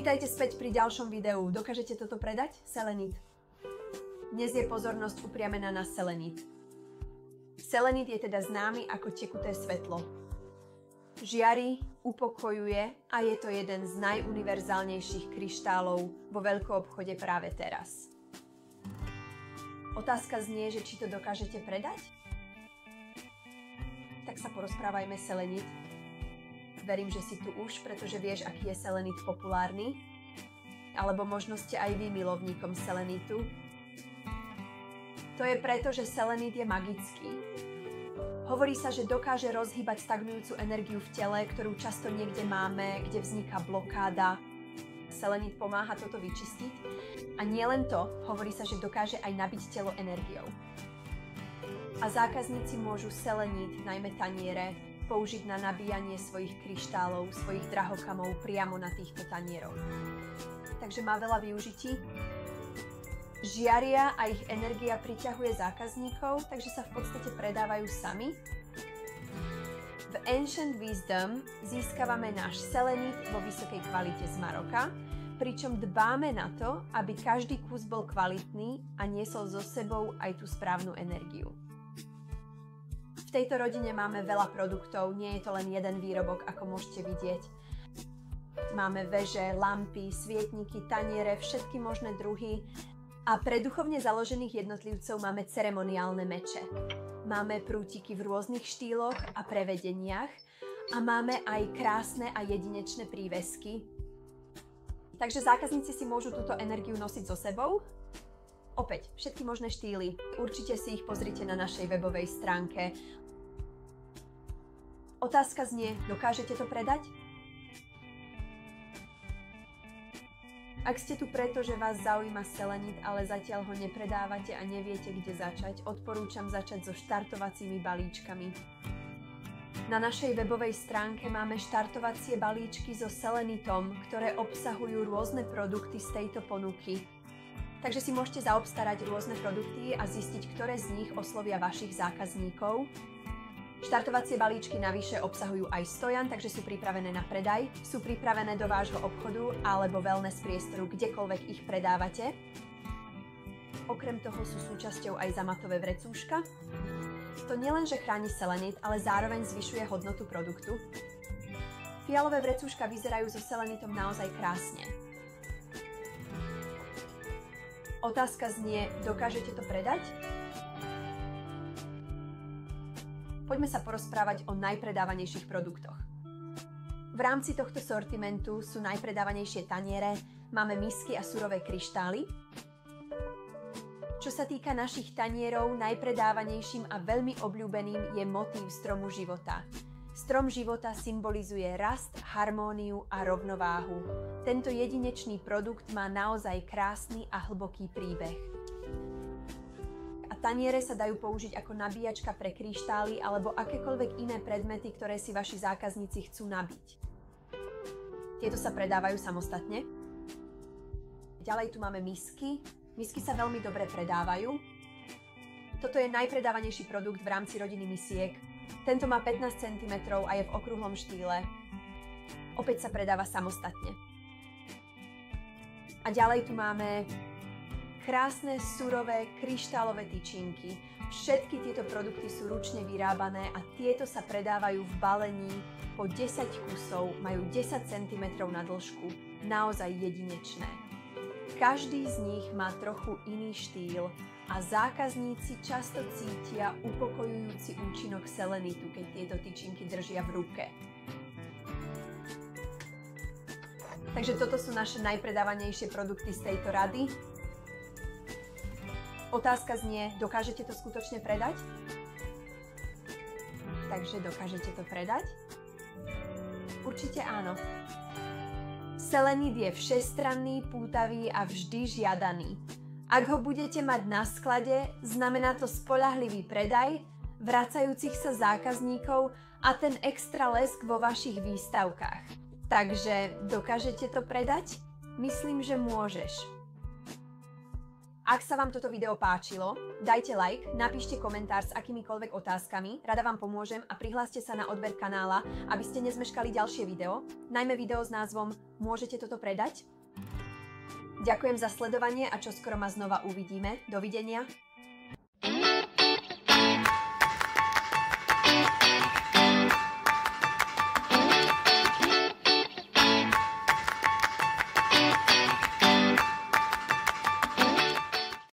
Vítajte späť pri ďalšom videu. Dokážete toto predať? Selenit. Dnes je pozornosť upriamená na selenit. Selenit je teda známy ako tekuté svetlo. Žiari, upokojuje a je to jeden z najuniverzálnejších kryštálov vo veľkoobchode práve teraz. Otázka znie, že či to dokážete predať? Tak sa porozprávajme selenit. Verím, že si tu už, pretože vieš, aký je selenit populárny. Alebo možno ste aj vy milovníkom selenitu. To je preto, že selenit je magický. Hovorí sa, že dokáže rozhýbať stagnujúcu energiu v tele, ktorú často niekde máme, kde vzniká blokáda. Selenit pomáha toto vyčistiť. A nielen to, hovorí sa, že dokáže aj nabiť telo energiou. A zákazníci môžu selenit, najmä taniere, použiť na nabíjanie svojich kryštálov, svojich drahokamov priamo na týchto tanieroch. Takže má veľa využití. Žiaria a ich energia priťahuje zákazníkov, takže sa v podstate predávajú sami. V Ancient Wisdom získavame náš selenit vo vysokej kvalite z Maroka, pričom dbáme na to, aby každý kus bol kvalitný a niesol so sebou aj tú správnu energiu. V tejto rodine máme veľa produktov, nie je to len jeden výrobok, ako môžete vidieť. Máme veže, lampy, svietniky, taniere, všetky možné druhy. A pre duchovne založených jednotlivcov máme ceremoniálne meče. Máme prútiky v rôznych štýloch a prevedeniach a máme aj krásne a jedinečné prívesky. Takže zákazníci si môžu túto energiu nosiť so sebou. Opäť, všetky možné štýly. Určite si ich pozrite na našej webovej stránke. Otázka znie, dokážete to predať? Ak ste tu preto, že vás zaujíma selenit, ale zatiaľ ho nepredávate a neviete, kde začať, odporúčam začať so štartovacími balíčkami. Na našej webovej stránke máme štartovacie balíčky so selenitom, ktoré obsahujú rôzne produkty z tejto ponuky. Takže si môžete zaobstarať rôzne produkty a zistiť, ktoré z nich oslovia vašich zákazníkov. Štartovacie balíčky navyše obsahujú aj stojan, takže sú pripravené na predaj, sú pripravené do vášho obchodu alebo wellness priestoru, kdekoľvek ich predávate. Okrem toho sú súčasťou aj zamatové vrecúška. To nielenže chráni selenit, ale zároveň zvyšuje hodnotu produktu. Fialové vrecúška vyzerajú so selenitom naozaj krásne. Otázka znie, dokážete to predať? Poďme sa porozprávať o najpredávanejších produktoch. V rámci tohto sortimentu sú najpredávanejšie taniere, máme misky a surové kryštály. Čo sa týka našich tanierov, najpredávanejším a veľmi obľúbeným je motív stromu života. Strom života symbolizuje rast, harmóniu a rovnováhu. Tento jedinečný produkt má naozaj krásny a hlboký príbeh. Taniere sa dajú použiť ako nabíjačka pre kryštály alebo akékoľvek iné predmety, ktoré si vaši zákazníci chcú nabiť. Tieto sa predávajú samostatne. Ďalej tu máme misky. Misky sa veľmi dobre predávajú. Toto je najpredávanejší produkt v rámci rodiny misiek. Tento má 15 cm a je v okrúhlom štýle. Opäť sa predáva samostatne. A ďalej tu máme krásne, surové, kryštálové tyčinky. Všetky tieto produkty sú ručne vyrábané a tieto sa predávajú v balení po 10 kusov, majú 10 cm na dĺžku, naozaj jedinečné. Každý z nich má trochu iný štýl a zákazníci často cítia upokojujúci účinok selenitu, keď tieto tyčinky držia v ruke. Takže toto sú naše najpredávanejšie produkty z tejto rady. Otázka znie, dokážete to skutočne predať? Takže dokážete to predať? Určite áno. Selenit je všestranný, pútavý a vždy žiadaný. Ak ho budete mať na sklade, znamená to spoľahlivý predaj, vracajúcich sa zákazníkov a ten extra lesk vo vašich výstavkách. Takže dokážete to predať? Myslím, že môžeš. Ak sa vám toto video páčilo, dajte like, napíšte komentár s akýmikoľvek otázkami, rada vám pomôžem a prihláste sa na odber kanála, aby ste nezmeškali ďalšie video, najmä video s názvom Môžete toto predať? Ďakujem za sledovanie a čoskoro ma znova uvidíme. Dovidenia.